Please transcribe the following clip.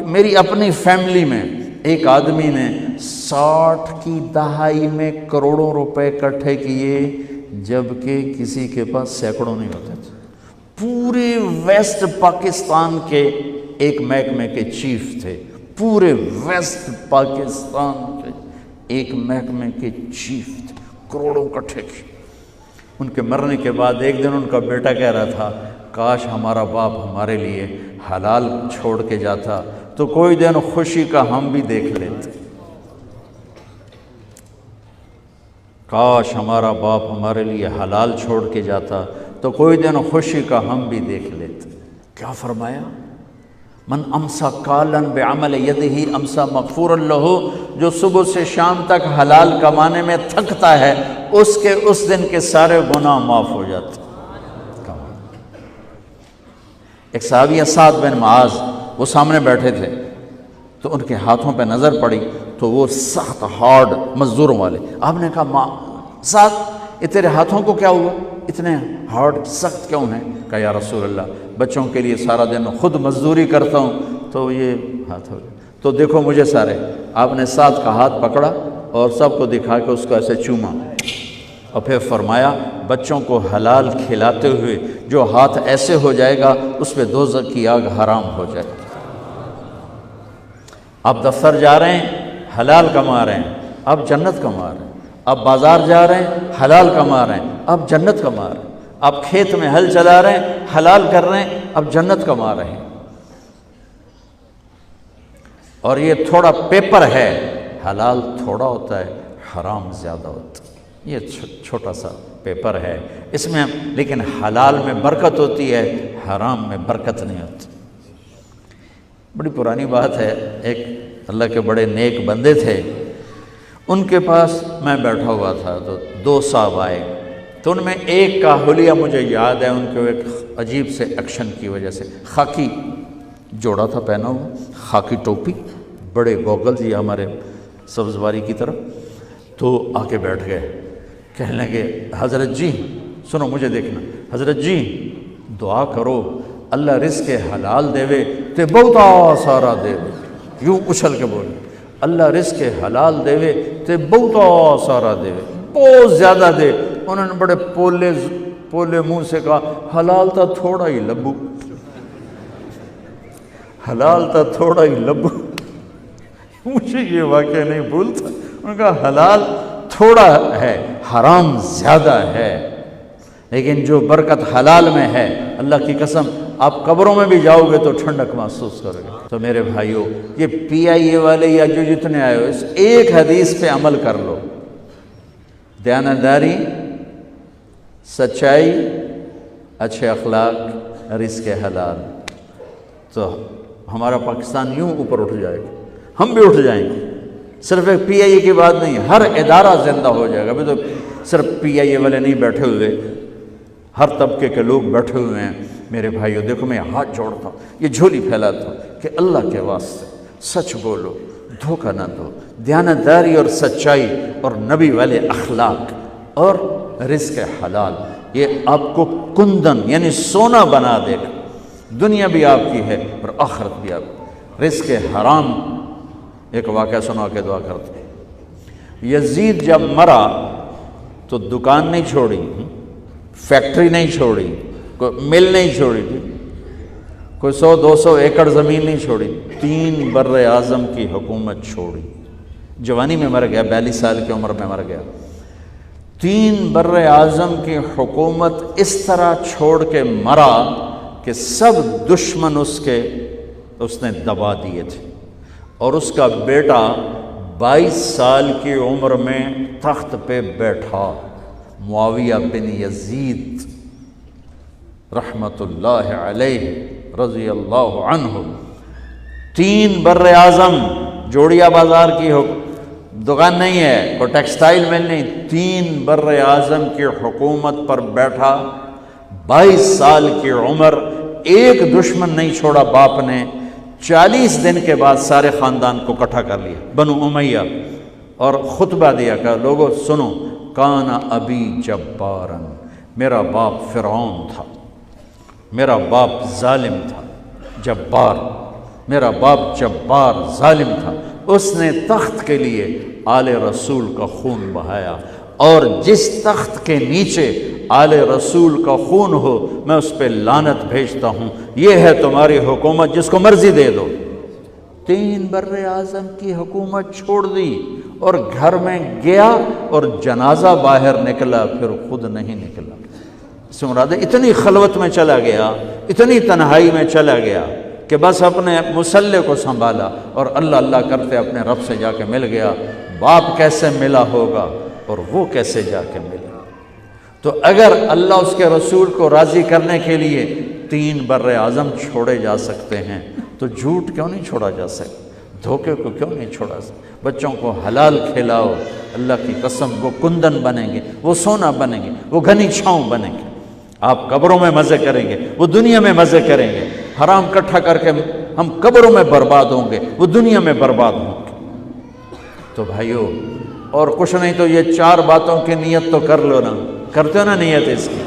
میری اپنی فیملی میں ایک آدمی نے 60 کی دہائی میں کروڑوں روپے اکٹھے کیے، جبکہ کسی کے پاس سینکڑوں نہیں ہوتے تھے۔ پورے ویسٹ پاکستان کے ایک محکمے کے چیف تھے، پورے ویسٹ پاکستان کے ایک محکمے کے چیف تھے، کروڑوں اکٹھے کیے۔ ان کے مرنے کے بعد ایک دن ان کا بیٹا کہہ رہا تھا، کاش ہمارا باپ ہمارے لیے حلال چھوڑ کے جاتا تو کوئی دن خوشی کا ہم بھی دیکھ لیتے، کاش ہمارا باپ ہمارے لیے حلال چھوڑ کے جاتا تو کوئی دن خوشی کا ہم بھی دیکھ لیتے۔ کیا فرمایا؟ من امسا کالن بعمل یدہ امسا مغفورا لہ، جو صبح سے شام تک حلال کمانے میں تھکتا ہے اس کے اس دن کے سارے گناہ معاف ہو جاتے۔ ایک صحابی سعد بن معاذ، وہ سامنے بیٹھے تھے تو ان کے ہاتھوں پہ نظر پڑی تو وہ سخت ہارڈ مزدوروں والے۔ آپ نے کہا سعد یہ تیرے ہاتھوں کو کیا ہوا، اتنے ہارڈ سخت کیوں ہیں؟ کہا یا رسول اللہ بچوں کے لیے سارا دن خود مزدوری کرتا ہوں تو یہ ہاتھ ہو گیا، تو دیکھو مجھے سارے۔ آپ نے سعد کا ہاتھ پکڑا اور سب کو دکھا کے اس کو ایسے چوما اور پھر فرمایا بچوں کو حلال کھلاتے ہوئے جو ہاتھ ایسے ہو جائے گا اس پہ دوزخ کی آگ حرام ہو جائے گی۔ آپ دفتر جا رہے ہیں حلال کما رہے ہیں، آپ جنت کما رہے ہیں۔ آپ بازار جا رہے ہیں حلال کما رہے ہیں، آپ جنت کما رہے ہیں۔ آپ کھیت میں ہل چلا رہے ہیں حلال کر رہے ہیں، آپ جنت کما رہے ہیں۔ اور یہ تھوڑا پیپر ہے، حلال تھوڑا ہوتا ہے، حرام زیادہ ہوتا ہے۔ یہ چھوٹا سا پیپر ہے اس میں، لیکن حلال میں برکت ہوتی ہے، حرام میں برکت نہیں ہوتی۔ بڑی پرانی بات ہے، ایک اللہ کے بڑے نیک بندے تھے، ان کے پاس میں بیٹھا ہوا تھا تو 2 صاحب آئے، تو ان میں ایک کا حلیہ مجھے یاد ہے، ان کے ایک عجیب سے ایکشن کی وجہ سے، خاکی جوڑا تھا پہنا ہوا، خاکی ٹوپی، بڑے گوگلز یہ ہمارے سبز باری کی طرف، تو آ کے بیٹھ گئے، کہنے لگے حضرت جی سنو مجھے دیکھنا، حضرت جی دعا کرو اللہ رزق حلال دے تے بہتا سارا دے، یوں اچھل کے بولے اللہ رزق حلال دے تے بہتا سارا دے، بہت زیادہ دے۔ انہوں نے بڑے پولے منہ سے کہا حلال تا تھوڑا ہی لبو، حلال تا تھوڑا ہی لبو۔ مجھے یہ واقعہ نہیں بھولتا، انہوں نے کہا حلال تھوڑا ہے، حرام زیادہ ہے، لیکن جو برکت حلال میں ہے اللہ کی قسم آپ قبروں میں بھی جاؤ گے تو ٹھنڈک محسوس کرو گے۔ تو میرے بھائیوں یہ PIA والے یا جو جتنے آئے ہو اس ایک حدیث پہ عمل کر لو، دیانتداری، سچائی، اچھے اخلاق، رزق حلال، تو ہمارا پاکستان یوں اوپر اٹھ جائے گا، ہم بھی اٹھ جائیں گے۔ صرف ایک PIA کی بات نہیں، ہر ادارہ زندہ ہو جائے گا۔ ابھی تو صرف PIA والے نہیں بیٹھے ہوئے، ہر طبقے کے لوگ بیٹھے ہوئے ہیں۔ میرے بھائیوں دیکھو میں ہاتھ جوڑتا ہوں، یہ جھولی پھیلاتا ہوں کہ اللہ کے واسطے سچ بولو، دھوکہ نہ دو، دیانتداری اور سچائی اور نبی والے اخلاق اور رزق حلال، یہ آپ کو کندن یعنی سونا بنا دے گا، دنیا بھی آپ کی ہے اور آخرت بھی آپ کی۔ رزق حرام، ایک واقعہ سنا کے دعا کرتے ہیں۔ یزید جب مرا تو دکان نہیں چھوڑی، فیکٹری نہیں چھوڑی، کوئی مل نہیں چھوڑی تھی، کوئی 100-200 ایکڑ زمین نہیں چھوڑی، 3 بر اعظم کی حکومت چھوڑی۔ جوانی میں مر گیا، 42 سال کی عمر میں مر گیا۔ 3 بر اعظم کی حکومت اس طرح چھوڑ کے مرا کہ سب دشمن اس نے دبا دیے تھے، اور اس کا بیٹا 22 سال کی عمر میں تخت پہ بیٹھا، معاویہ بن یزید رحمت اللہ علیہ رضی اللہ عنہ۔ 3 بر اعظم، جوڑیا بازار کی دکان نہیں ہے، کوئی ٹیکسٹائل مل نہیں، 3 بر اعظم کی حکومت پر بیٹھا، 22 سال کی عمر، ایک دشمن نہیں چھوڑا باپ نے۔ 40 دن کے بعد سارے خاندان کو اکٹھا کر لیا، بنو امیہ، اور خطبہ دیا کہ لوگوں سنو، کان ابی جبارن، میرا باپ فرعون تھا، میرا باپ ظالم تھا، جبار، میرا باپ جبار ظالم تھا، اس نے تخت کے لیے آل رسول کا خون بہایا، اور جس تخت کے نیچے آل رسول کا خون ہو میں اس پہ لعنت بھیجتا ہوں۔ یہ ہے تمہاری حکومت، جس کو مرضی دے دو۔ 3 بر اعظم کی حکومت چھوڑ دی اور گھر میں گیا، اور جنازہ باہر نکلا، پھر خود نہیں نکلا۔ اس سے مراد ہے اتنی خلوت میں چلا گیا، اتنی تنہائی میں چلا گیا کہ بس اپنے مصلے کو سنبھالا اور اللہ اللہ کرتے اپنے رب سے جا کے مل گیا۔ باپ کیسے ملا ہوگا اور وہ کیسے جا کے ملا؟ تو اگر اللہ اس کے رسول کو راضی کرنے کے لیے 3 بر اعظم چھوڑے جا سکتے ہیں تو جھوٹ کیوں نہیں چھوڑا جا سکتا؟ دھوکے کو کیوں نہیں چھوڑا سکتا؟ بچوں کو حلال کھلاؤ، اللہ کی قسم وہ کندن بنیں گے، وہ سونا بنیں گے، وہ گھنی چھاؤں بنیں گے۔ آپ قبروں میں مزے کریں گے، وہ دنیا میں مزے کریں گے۔ حرام اکٹھا کر کے ہم قبروں میں برباد ہوں گے، وہ دنیا میں برباد ہوں گے۔ تو بھائیو، اور کچھ نہیں تو یہ 4 باتوں کی نیت تو کر لو نا، کرتے ہو نا نیت اس کی؟